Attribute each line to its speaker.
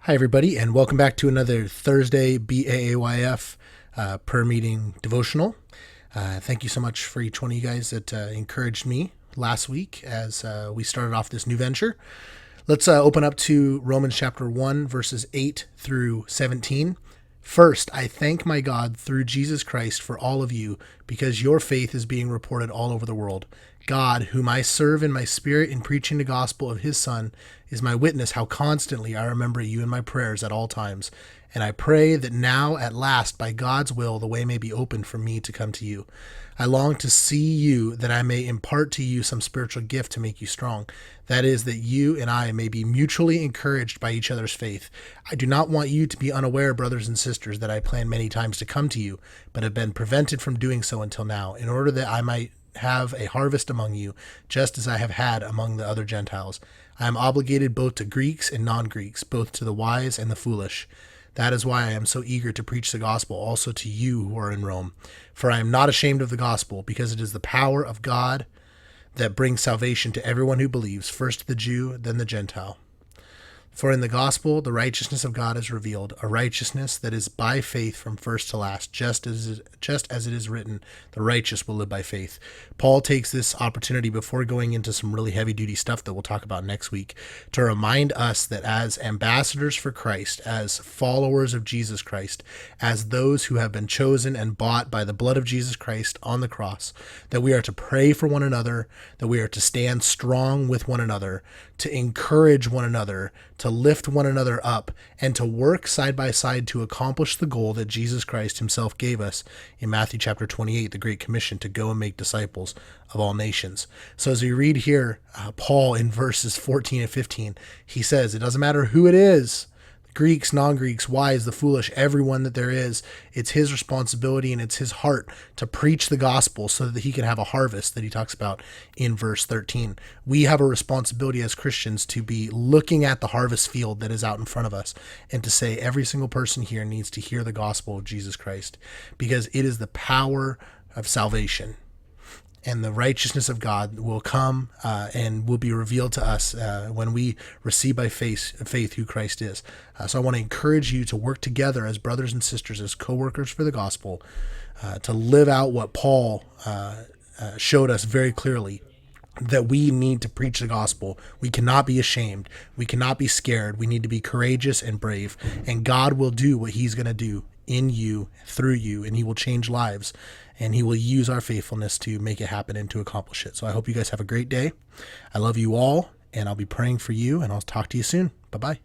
Speaker 1: Hi, everybody, and welcome back to another Thursday BAAYF per meeting devotional. Thank you so much for each one of you guys that encouraged me last week as we started off this new venture. Let's open up to Romans chapter 1, verses 8 through 17. First, I thank my God through Jesus Christ for all of you, because your faith is being reported all over the world. God, whom I serve in my spirit in preaching the gospel of his Son, is my witness how constantly I remember you in my prayers at all times. And I pray that now, at last, by God's will, the way may be opened for me to come to you. I long to see you, that I may impart to you some spiritual gift to make you strong. That is, that you and I may be mutually encouraged by each other's faith. I do not want you to be unaware, brothers and sisters, that I planned many times to come to you, but have been prevented from doing so until now, in order that I might have a harvest among you, just as I have had among the other Gentiles. I am obligated both to Greeks and non-Greeks, both to the wise and the foolish. That is why I am so eager to preach the gospel also to you who are in Rome. For I am not ashamed of the gospel, because it is the power of God that brings salvation to everyone who believes, first the Jew, then the Gentile. For in the gospel, the righteousness of God is revealed, a righteousness that is by faith from first to last, just as it is written, the righteous will live by faith. Paul takes this opportunity before going into some really heavy-duty stuff that we'll talk about next week to remind us that as ambassadors for Christ, as followers of Jesus Christ, as those who have been chosen and bought by the blood of Jesus Christ on the cross, that we are to pray for one another, that we are to stand strong with one another, to encourage one another, to lift one another up, and to work side by side to accomplish the goal that Jesus Christ himself gave us in Matthew chapter 28, the Great Commission, to go and make disciples of all nations. So as we read here, Paul in verses 14 and 15, he says, it doesn't matter who it is, Greeks, non-Greeks, wise, the foolish, everyone that there is, it's his responsibility and it's his heart to preach the gospel so that he can have a harvest that he talks about in verse 13. We have a responsibility as Christians to be looking at the harvest field that is out in front of us and to say every single person here needs to hear the gospel of Jesus Christ, because it is the power of salvation. And the righteousness of God will come and will be revealed to us when we receive by faith who Christ is. So I want to encourage you to work together as brothers and sisters, as co-workers for the gospel, to live out what Paul showed us very clearly, that we need to preach the gospel. We cannot be ashamed. We cannot be scared. We need to be courageous and brave. And God will do what he's going to do in you, through you, and he will change lives, and he will use our faithfulness to make it happen and to accomplish it. So I hope you guys have a great day. I love you all, and I'll be praying for you, and I'll talk to you soon. Bye-bye.